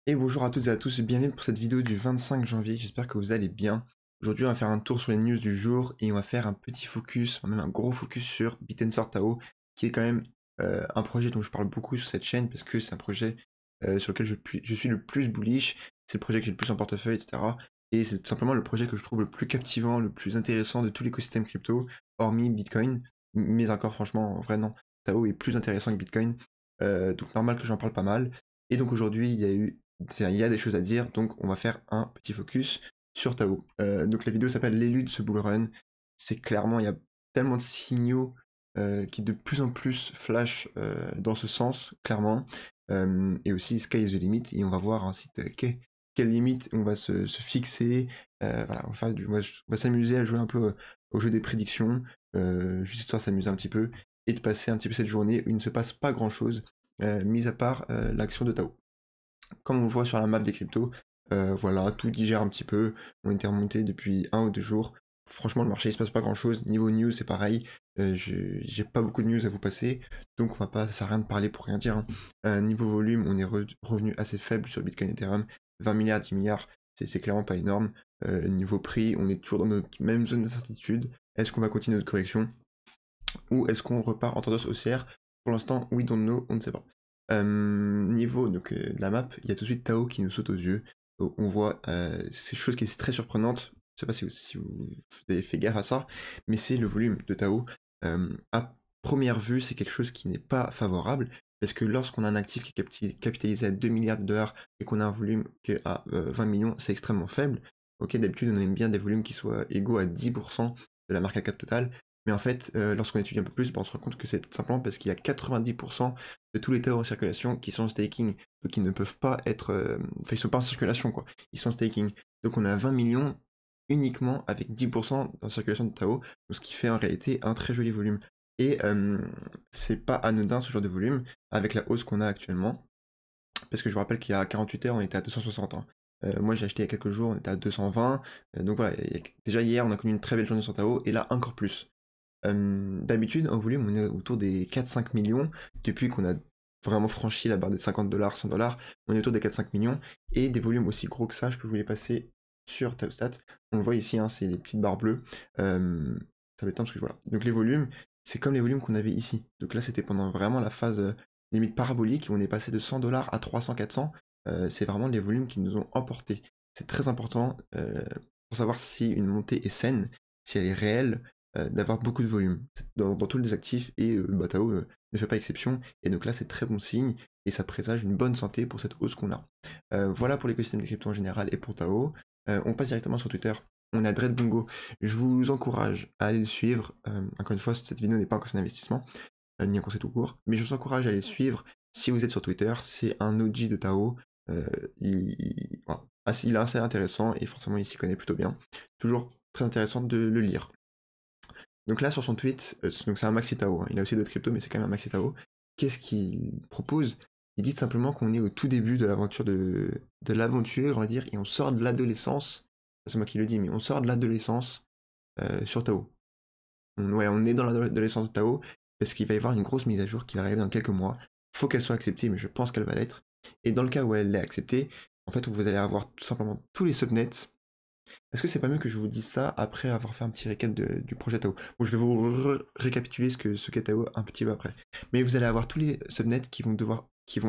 Et bonjour à toutes et à tous, bienvenue pour cette vidéo du 25 janvier, j'espère que vous allez bien. Aujourd'hui on va faire un tour sur les news du jour et on va faire un petit focus, enfin même un gros focus sur Bit&Sword Tao, qui est quand même un projet dont je parle beaucoup sur cette chaîne parce que c'est un projet sur lequel je suis le plus bullish, c'est le projet que j'ai le plus en portefeuille, etc. Et c'est tout simplement le projet que je trouve le plus captivant, le plus intéressant de tout l'écosystème crypto, hormis Bitcoin, mais encore franchement, en vrai non, Tao est plus intéressant que Bitcoin, donc normal que j'en parle pas mal. Et donc aujourd'hui il y a des choses à dire, donc on va faire un petit focus sur Tao. Donc la vidéo s'appelle l'élu de ce bull run. C'est clairement, il y a tellement de signaux qui de plus en plus flashent dans ce sens, clairement. Et aussi sky is the limit, et on va voir ensuite quelle limite on va se fixer. Voilà, on va s'amuser à jouer un peu au jeu des prédictions, juste histoire de s'amuser un petit peu, et de passer un petit peu cette journée où il ne se passe pas grand chose, mis à part l'action de Tao. Comme on le voit sur la map des cryptos, voilà, tout digère un petit peu. On était remonté depuis 1 ou 2 jours. Franchement, le marché, il se passe pas grand chose. Niveau news, c'est pareil. J'ai pas beaucoup de news à vous passer, donc on va pas, ça sert à rien de parler pour rien dire, hein. Niveau volume, on est revenu assez faible sur Bitcoin et Ethereum. 20 milliards, 10 milliards, c'est clairement pas énorme. Niveau prix, on est toujours dans notre même zone d'incertitude. Est-ce qu'on va continuer notre correction ou est-ce qu'on repart en tendance haussière? Pour l'instant, we don't know, on ne sait pas. Niveau donc, de la map, il y a tout de suite Tao qui nous saute aux yeux. On voit ces choses qui est très surprenante. Je sais pas si vous avez fait gaffe à ça, mais c'est le volume de Tao. À première vue, c'est quelque chose qui n'est pas favorable, parce que lorsqu'on a un actif qui est capitalisé à 2 milliards de dollars et qu'on a un volume qui est à 20 millions, c'est extrêmement faible. Ok, d'habitude on aime bien des volumes qui soient égaux à 10% de la market cap totale, mais en fait, lorsqu'on étudie un peu plus, on se rend compte que c'est simplement parce qu'il y a 90% de tous les Tao en circulation qui sont en staking, donc ils ne peuvent pas être... Enfin, ils sont pas en circulation, quoi. Ils sont en staking. Donc on a 20 millions uniquement avec 10% en circulation de Tao, ce qui fait en réalité un très joli volume. Et c'est pas anodin ce genre de volume, avec la hausse qu'on a actuellement, parce que je vous rappelle qu'il y a 48 heures, on était à 260, hein. Moi j'ai acheté il y a quelques jours, on était à 220, donc voilà, déjà hier on a connu une très belle journée sur Tao, et là encore plus. D'habitude, en volume, on est autour des 4-5 millions. Depuis qu'on a vraiment franchi la barre des 50 dollars, 100 dollars, on est autour des 4-5 millions. Et des volumes aussi gros que ça, je peux vous les passer sur Taostat. On le voit ici, hein, c'est des petites barres bleues. Ça va être temps parce que voilà. Donc les volumes, c'est comme les volumes qu'on avait ici. Donc là, c'était pendant vraiment la phase limite parabolique, où on est passé de 100 dollars à 300, 400. C'est vraiment les volumes qui nous ont emportés. C'est très important pour savoir si une montée est saine, si elle est réelle, d'avoir beaucoup de volume dans tous les actifs, et Tao ne fait pas exception, et donc là c'est très bon signe, et ça présage une bonne santé pour cette hausse qu'on a. Voilà pour l'écosystème des cryptos en général et pour Tao. On passe directement sur Twitter, on a Dreadbungo, je vous encourage à aller le suivre. Encore une fois, cette vidéo n'est pas un conseil d'investissement, ni un conseil tout court, mais je vous encourage à aller le suivre si vous êtes sur Twitter. C'est un OG de Tao, voilà. Il est assez intéressant, et forcément il s'y connaît plutôt bien. Toujours très intéressant de le lire. Donc là, sur son tweet, donc c'est un maxi Tao, hein. Il a aussi d'autres cryptos, mais c'est quand même un maxi Tao. Qu'est-ce qu'il propose? Il dit simplement qu'on est au tout début de l'aventure, de l'aventure, on va dire, et on sort de l'adolescence. C'est moi qui le dis, mais on sort de l'adolescence sur Tao. On est dans l'adolescence de Tao, parce qu'il va y avoir une grosse mise à jour qui va arriver dans quelques mois. Faut qu'elle soit acceptée, mais je pense qu'elle va l'être. Et dans le cas où elle l'est acceptée, en fait, vous allez avoir tout simplement tous les subnets. Est-ce que c'est pas mieux que je vous dise ça après avoir fait un petit récap du projet Tao? Bon, je vais vous récapituler ce qu'est Tao un petit peu après. Mais vous allez avoir tous les subnets qui vont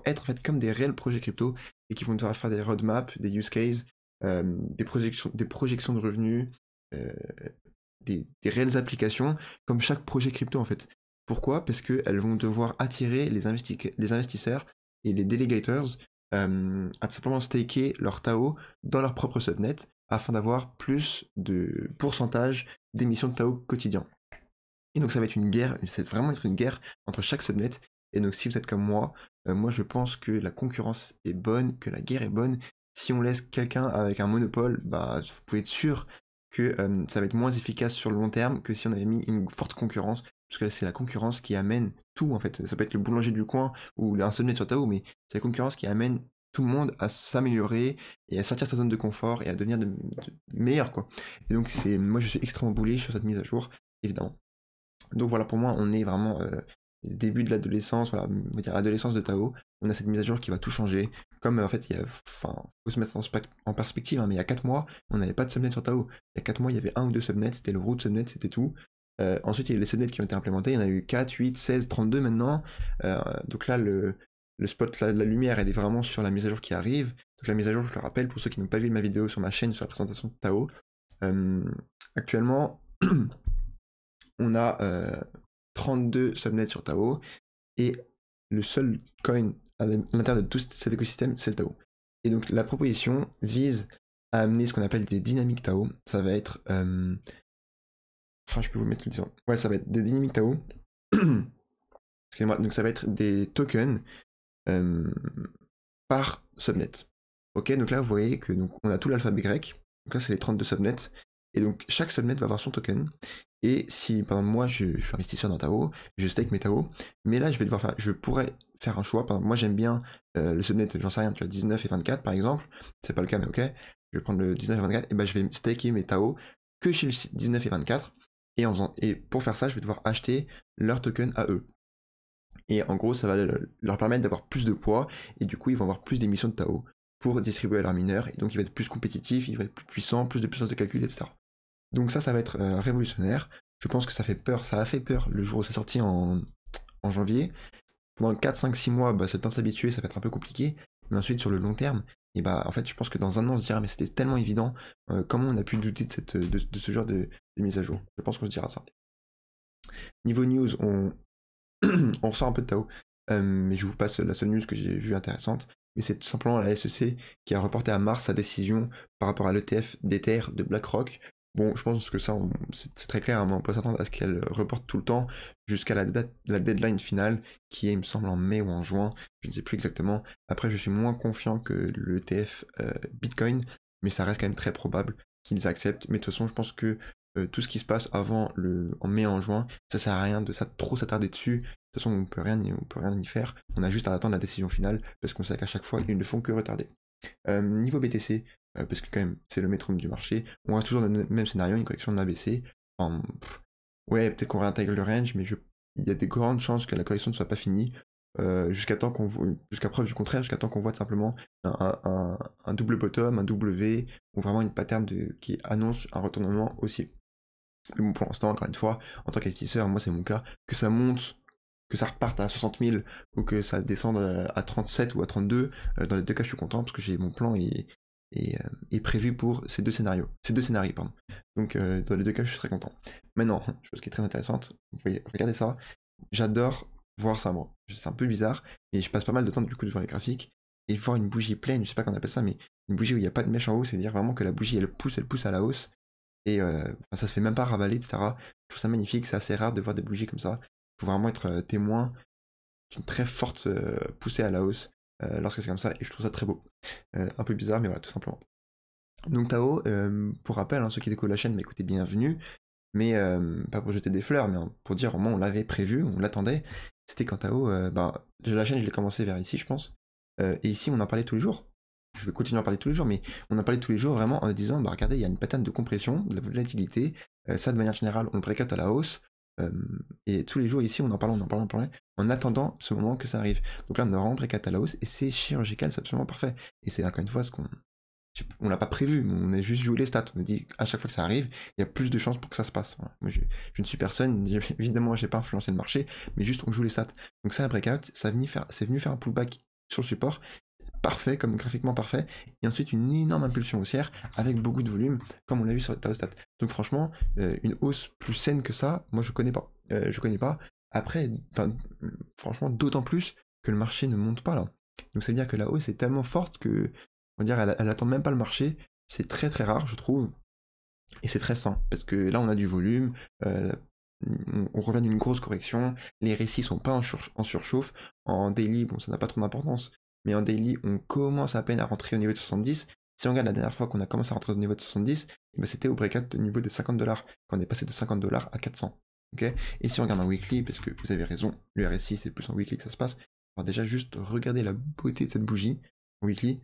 être en fait comme des réels projets crypto, et qui vont devoir faire des roadmaps, des use cases, des projections de revenus, euh, des réelles applications, comme chaque projet crypto en fait. Pourquoi? Parce qu'elles vont devoir attirer les investisseurs et les delegators à tout simplement staker leur Tao dans leur propre subnet, afin d'avoir plus de pourcentage d'émissions de Tao quotidien. Et donc ça va être une guerre, c'est vraiment être une guerre entre chaque subnet. Et donc si vous êtes comme moi je pense que la concurrence est bonne, que la guerre est bonne. Si on laisse quelqu'un avec un monopole, bah vous pouvez être sûr que ça va être moins efficace sur le long terme que si on avait mis une forte concurrence, parce que c'est la concurrence qui amène tout en fait. Ça peut être le boulanger du coin ou un subnet sur Tao, mais c'est la concurrence qui amène tout le monde à s'améliorer et à sortir de sa zone de confort et à devenir de meilleur, quoi. Et donc moi je suis extrêmement bullish sur cette mise à jour, évidemment. Donc voilà, pour moi, on est vraiment début de l'adolescence, voilà, on va dire l'adolescence de Tao. on a cette mise à jour qui va tout changer. Comme en fait, faut se mettre en perspective, hein, mais il y a 4 mois, on n'avait pas de subnet sur Tao. Il y a 4 mois, il y avait un ou deux subnets, c'était le root subnet, c'était tout. Ensuite, il y a eu les subnets qui ont été implémentés, il y en a eu 4, 8, 16, 32 maintenant. Donc là, le spot, la lumière, elle est vraiment sur la mise à jour qui arrive. Donc la mise à jour, je le rappelle, pour ceux qui n'ont pas vu ma vidéo sur ma chaîne sur la présentation de Tao, actuellement, on a 32 subnets sur Tao, et le seul coin à l'intérieur de tout cet écosystème, c'est le Tao. Et donc la proposition vise à amener ce qu'on appelle des dynamiques Tao. Ça va être... je peux vous mettre le disant. Ouais, ça va être des dynamiques Tao. Excusez-moi, donc ça va être des tokens par subnet. Ok, donc là vous voyez que donc, on a tout l'alphabet grec. Donc là c'est les 32 subnets. Et donc chaque subnet va avoir son token. Et si, par exemple, moi je suis investisseur dans Tao, je stake mes Tao, mais là je pourrais faire un choix. Par exemple, moi j'aime bien le subnet, j'en sais rien, tu as 19 et 24 par exemple. C'est pas le cas, mais ok. Je vais prendre le 19 et 24, et ben je vais staker mes Tao que chez le 19 et 24. Et pour faire ça, je vais devoir acheter leur token à eux. Et en gros, ça va leur permettre d'avoir plus de poids, et du coup, ils vont avoir plus d'émissions de Tao pour distribuer à leurs mineurs, et donc il va être plus compétitif, il va être plus puissant, plus de puissance de calcul, etc. Donc ça va être révolutionnaire. Je pense que ça fait peur, ça a fait peur le jour où c'est sorti en janvier. Pendant 4, 5, 6 mois, c'est le temps de s'habituer, ça va être un peu compliqué. Mais ensuite, sur le long terme, et en fait, je pense que dans un an, on se dira, mais c'était tellement évident, comment on a pu douter de ce genre de mise à jour. Je pense qu'on se dira ça. Niveau news, on ressort un peu de Tao, mais je vous passe la seule news que j'ai vue intéressante. Mais c'est tout simplement la SEC qui a reporté à mars sa décision par rapport à l'ETF d'Ether de BlackRock. Bon, je pense que ça, c'est très clair, hein, mais on peut s'attendre à ce qu'elle reporte tout le temps jusqu'à la deadline finale, qui est, il me semble, en mai ou en juin, je ne sais plus exactement. Après, je suis moins confiant que l'ETF Bitcoin, mais ça reste quand même très probable qu'ils acceptent. Mais de toute façon, je pense que tout ce qui se passe en mai et en juin, ça sert à rien de trop s'attarder dessus. De toute façon, on peut rien y faire. On a juste à attendre la décision finale, parce qu'on sait qu'à chaque fois, ils ne font que retarder. Niveau BTC, parce que quand même, c'est le métronome du marché, on reste toujours dans le même scénario, une correction de l'ABC. Ouais, peut-être qu'on réintègre le range, mais il y a des grandes chances que la correction ne soit pas finie. Jusqu'à preuve du contraire, jusqu'à temps qu'on voit simplement un double bottom, un W, ou vraiment une pattern qui annonce un retournement haussier. Mais bon, pour l'instant, encore une fois, en tant qu'investisseur, moi c'est mon cas, que ça monte, que ça reparte à 60 000 ou que ça descende à 37 ou à 32, dans les deux cas je suis content parce que mon plan est prévu pour ces deux scénarios. Pardon. Donc dans les deux cas je suis très content. Maintenant, chose qui est très intéressante, vous voyez, regardez ça, j'adore voir ça moi. C'est un peu bizarre, mais je passe pas mal de temps du coup devant les graphiques, et voir une bougie pleine, je sais pas comment on appelle ça, mais une bougie où il n'y a pas de mèche en haut, c'est-à-dire vraiment que la bougie elle pousse à la hausse, et ça se fait même pas ravaler, etc. Je trouve ça magnifique, c'est assez rare de voir des bougies comme ça. Il faut vraiment être témoin d'une très forte poussée à la hausse lorsque c'est comme ça, et je trouve ça très beau. Un peu bizarre, mais voilà, tout simplement. Donc Tao, pour rappel, hein, ceux qui découvrent la chaîne, écoutez, bienvenue, mais pas pour jeter des fleurs, mais pour dire au moins on l'avait prévu, on l'attendait. C'était quand Tao, la chaîne je l'ai commencé vers ici je pense, et ici on en parlait tous les jours. Je vais continuer à en parler tous les jours, mais on en parlait tous les jours vraiment en disant, regardez, il y a une pattern de compression, de la volatilité, ça de manière générale on le précate à la hausse, et tous les jours ici on en parlait, en attendant ce moment que ça arrive. Donc là on a vraiment précate à la hausse, et c'est chirurgical, c'est absolument parfait. Et c'est encore une fois on l'a pas prévu, on a juste joué les stats. On a dit à chaque fois que ça arrive, il y a plus de chances pour que ça se passe. Voilà. Moi, je ne suis personne, évidemment, j'ai pas influencé le marché, mais juste on joue les stats. Donc ça, un breakout, c'est venu faire un pullback sur le support, parfait, comme graphiquement parfait, et ensuite une énorme impulsion haussière avec beaucoup de volume, comme on l'a vu sur le Tao Stat. Donc franchement, une hausse plus saine que ça, moi je connais pas. Après, franchement, d'autant plus que le marché ne monte pas là. Donc ça veut dire que la hausse est tellement forte que on va dire, elle attend même pas le marché. C'est très très rare, je trouve. Et c'est très sain, parce que là, on a du volume, on revient d'une grosse correction, les récits sont pas en surchauffe. En daily, bon, ça n'a pas trop d'importance, mais en daily, on commence à peine à rentrer au niveau de 70. Si on regarde la dernière fois qu'on a commencé à rentrer au niveau de 70, c'était au breakout au niveau des $50, quand on est passé de $50 à 400. Okay, et si on regarde en weekly, parce que vous avez raison, le RSI c'est plus en weekly que ça se passe, alors déjà juste regarder la beauté de cette bougie weekly.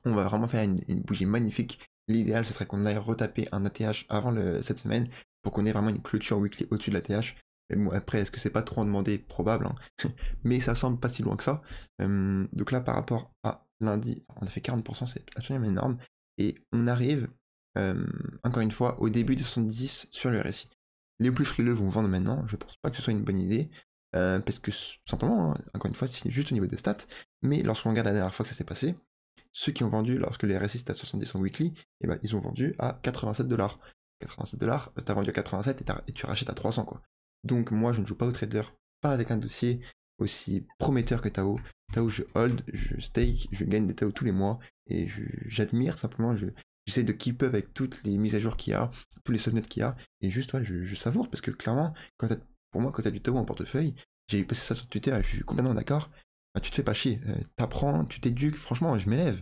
On va vraiment faire une bougie magnifique. L'idéal ce serait qu'on aille retaper un ATH avant cette semaine pour qu'on ait vraiment une clôture weekly au-dessus de l'ATH. Mais bon, après, est-ce que c'est pas trop en demander? Probable, hein. Mais ça semble pas si loin que ça. Donc là, par rapport à lundi, on a fait 40%, c'est absolument énorme. Et on arrive, encore une fois, au début de 70 sur le RSI. Les plus frileux vont vendre maintenant, je pense pas que ce soit une bonne idée, parce que simplement, hein, encore une fois, c'est juste au niveau des stats, mais lorsqu'on regarde la dernière fois que ça s'est passé, ceux qui ont vendu lorsque le RSI était à 70 en weekly, eh ben, ils ont vendu à 87$. 87$, t'as vendu à 87 et tu rachètes à 300 quoi. Donc moi je ne joue pas au trader, pas avec un dossier aussi prometteur que Tao. Tao je hold, je stake, je gagne des Tao tous les mois et j'admire simplement, j'essaie de keep up avec toutes les mises à jour qu'il y a, tous les subnets qu'il y a, et juste ouais, je savoure parce que clairement, pour moi quand t'as du Tao en portefeuille, j'ai passé ça sur Twitter et je suis complètement d'accord, bah, tu te fais pas chier, t'apprends, tu t'éduques, franchement je m'élève.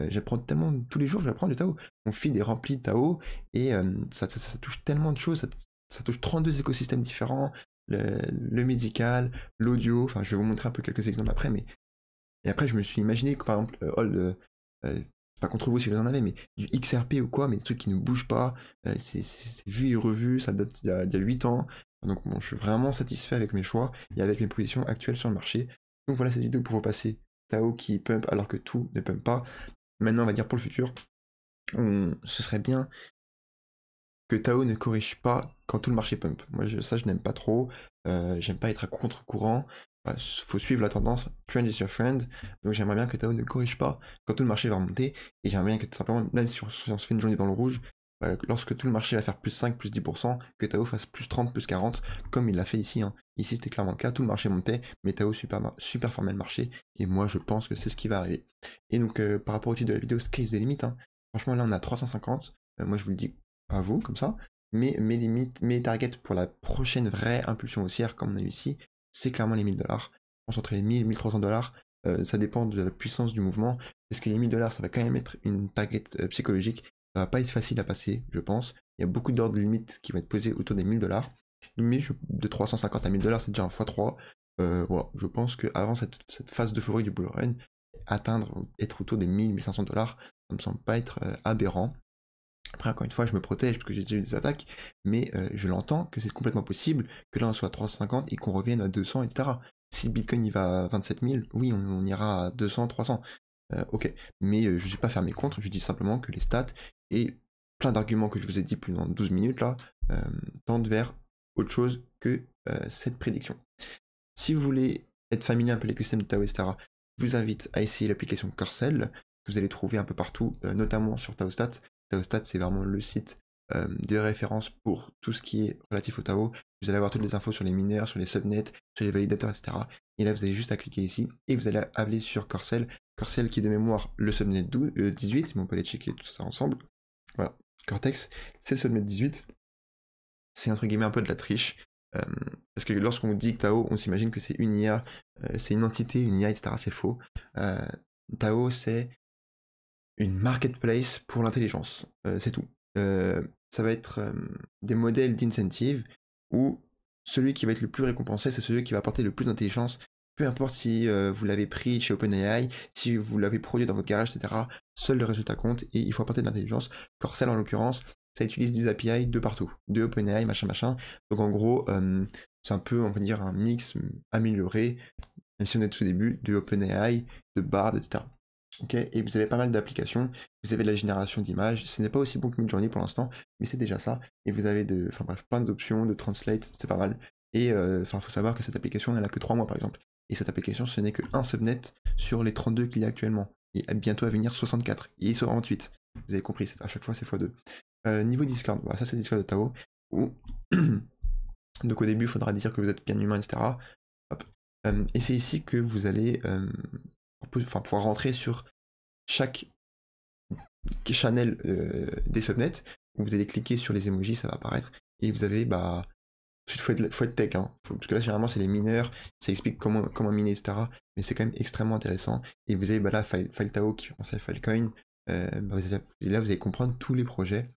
J'apprends tellement, tous les jours j'apprends du Tao. Mon feed est rempli de Tao et ça touche tellement de choses, ça touche 32 écosystèmes différents, le médical, l'audio, enfin je vais vous montrer un peu quelques exemples après, mais et après je me suis imaginé que par exemple, pas contre vous si vous en avez, mais du XRP ou quoi, mais des trucs qui ne bougent pas, c'est vu et revu, ça date d'il y a 8 ans, donc bon, je suis vraiment satisfait avec mes choix et avec mes positions actuelles sur le marché. Donc voilà cette vidéo pour vous passer Tao qui pump alors que tout ne pump pas. Maintenant on va dire pour le futur, ce serait bien que Tao ne corrige pas quand tout le marché pump. Moi, ça, je n'aime pas trop. J'aime pas être à contre-courant. Voilà, faut suivre la tendance. Trend is your friend. Donc, j'aimerais bien que Tao ne corrige pas quand tout le marché va remonter. Et j'aimerais bien que tout simplement, même si on se fait une journée dans le rouge, lorsque tout le marché va faire plus 5, plus 10%, que Tao fasse plus 30, plus 40, comme il l'a fait ici. Hein. Ici, c'était clairement le cas. Tout le marché montait, mais Tao super formait le marché. Et moi, je pense que c'est ce qui va arriver. Et donc, par rapport au titre de la vidéo, sky's the limit. Hein. Franchement, là, on a 350. Moi, je vous le dis à vous, comme ça. Mais mes limites, mes targets pour la prochaine vraie impulsion haussière, comme on a eu ici, c'est clairement les 1000$. Je pense entre les 1000 et 1300$, ça dépend de la puissance du mouvement. Parce que les 1000$, ça va quand même être une target psychologique. Ça va pas être facile à passer, je pense. Il y a beaucoup d'ordres de limites qui vont être posés autour des 1000$. Mais de 350 à 1000$, c'est déjà un x3. Voilà, je pense qu'avant cette phase d'euphorie du bull run, être autour des 1000-1500$, ça me semble pas être aberrant. Après, encore une fois, je me protège parce que j'ai déjà eu des attaques, mais je l'entends que c'est complètement possible que là on soit à 350 et qu'on revienne à 200, etc. Si Bitcoin il va à 27 000, oui, on ira à 200, 300. Ok, mais je ne suis pas fermé contre, je dis simplement que les stats et plein d'arguments que je vous ai dit pendant 12 minutes là tendent vers autre chose que cette prédiction. Si vous voulez être familier un peu avec l'écosystème de Tao, etc., je vous invite à essayer l'application Corcel, que vous allez trouver un peu partout, notamment sur Taostat. Taostat, c'est vraiment le site de référence pour tout ce qui est relatif au Tao. Vous allez avoir toutes les infos sur les mineurs, sur les subnets, sur les validateurs, etc. Et là, vous avez juste à cliquer ici et vous allez aller sur Corcel. Corcel qui est de mémoire le subnet 18, mais on peut aller checker tout ça ensemble. Voilà, Cortex, c'est le subnet 18. C'est entre guillemets un peu de la triche. Parce que lorsqu'on dit que Tao, on s'imagine que c'est une IA, c'est une entité, une IA, etc. C'est faux. Tao, c'est une marketplace pour l'intelligence. C'est tout. Ça va être des modèles d'incentive où celui qui va être le plus récompensé, c'est celui qui va apporter le plus d'intelligence. Peu importe si vous l'avez pris chez OpenAI, si vous l'avez produit dans votre garage, etc. Seul le résultat compte et il faut apporter de l'intelligence. Corcel, en l'occurrence, ça utilise des API de partout, de OpenAI, machin, machin. Donc en gros, c'est un peu, on va dire, un mix amélioré, même si on est tout au début, de OpenAI, de Bard, etc. Ok, et vous avez pas mal d'applications, vous avez de la génération d'images, ce n'est pas aussi bon que Midjourney pour l'instant, mais c'est déjà ça, et vous avez enfin bref, plein d'options, de translate, c'est pas mal, et enfin faut savoir que cette application elle a que 3 mois par exemple, et cette application ce n'est qu'un subnet sur les 32 qu'il y a actuellement, et bientôt à venir 64, et 48, vous avez compris, à chaque fois c'est x2. Niveau Discord, voilà, ça c'est Discord de Tao, où donc au début il faudra dire que vous êtes bien humain, etc. Hop. Et c'est ici que vous allez pouvoir rentrer sur chaque channel des subnets, où vous allez cliquer sur les emojis, ça va apparaître, et vous avez, bah, ensuite faut être tech, hein, parce que là généralement c'est les mineurs, ça explique comment miner, etc. Mais c'est quand même extrêmement intéressant, et vous avez bah, là FileTao qui fait penser à Filecoin, bah, là vous allez comprendre tous les projets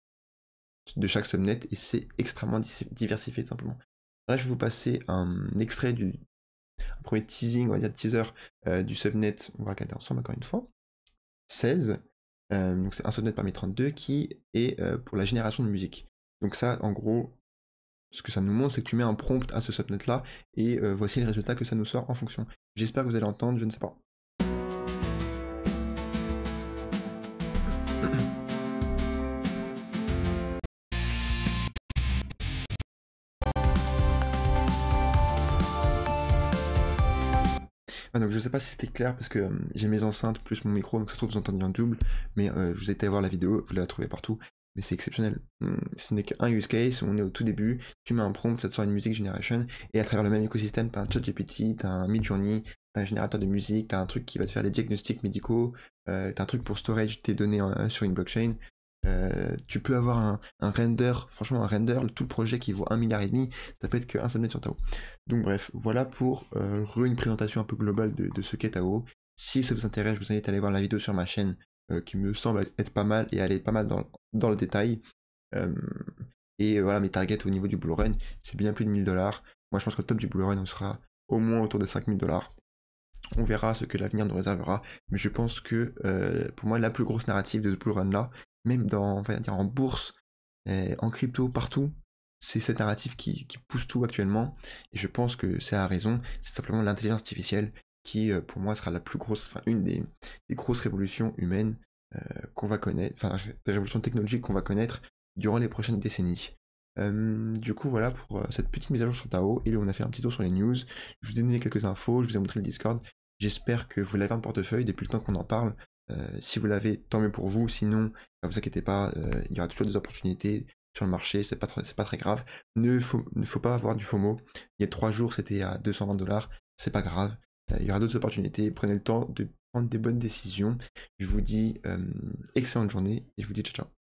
de chaque subnet, et c'est extrêmement diversifié tout simplement. Là je vais vous passer un extrait un premier teasing, on va dire teaser du subnet, on va regarder ensemble encore une fois. 16, donc c'est un subnet parmi 32 qui est pour la génération de musique. Donc ça, en gros, ce que ça nous montre, c'est que tu mets un prompt à ce subnet là, et voici les résultats que ça nous sort en fonction. J'espère que vous allez entendre, je ne sais pas. Ah, donc je sais pas si c'était clair parce que j'ai mes enceintes plus mon micro, donc ça se trouve vous entendez en double, mais je vous ai été voir la vidéo, vous la trouvez partout, mais c'est exceptionnel. Ce n'est qu'un use case, on est au tout début, tu mets un prompt, ça te sort une music generation, et à travers le même écosystème, t'as un ChatGPT, t'as un Midjourney, t'as un générateur de musique, t'as un truc qui va te faire des diagnostics médicaux, t'as un truc pour storage tes données sur une blockchain. Tu peux avoir un render, franchement un render, tout le projet qui vaut 1,5 milliard, ça peut être qu'un subnet sur Tao. Donc bref, voilà pour une présentation un peu globale de ce qu'est Tao. Si ça vous intéresse, je vous invite à aller voir la vidéo sur ma chaîne qui me semble être pas mal et aller pas mal dans le détail. Et voilà, mes targets au niveau du bull run, c'est bien plus de 1000 $. Moi je pense qu'au top du bull run, on sera au moins autour de 5000 $. On verra ce que l'avenir nous réservera, mais je pense que pour moi la plus grosse narrative de ce bull run là, même on va dire en bourse, en crypto, partout, c'est cette narrative qui pousse tout actuellement, et je pense que c'est à raison, c'est simplement l'intelligence artificielle qui pour moi sera la plus grosse, enfin une des grosses révolutions humaines qu'on va connaître, enfin des révolutions technologiques qu'on va connaître durant les prochaines décennies. Du coup voilà pour cette petite mise à jour sur Tao, et on a fait un petit tour sur les news, je vous ai donné quelques infos, je vous ai montré le Discord, j'espère que vous l'avez en portefeuille depuis le temps qu'on en parle. Si vous l'avez, tant mieux pour vous, sinon, ne vous inquiétez pas, il y aura toujours des opportunités sur le marché, c'est pas très grave. Ne faut pas avoir du FOMO. Il y a 3 jours, c'était à 220 $, c'est pas grave. Il y aura d'autres opportunités, prenez le temps de prendre des bonnes décisions. Je vous dis excellente journée, et je vous dis ciao ciao.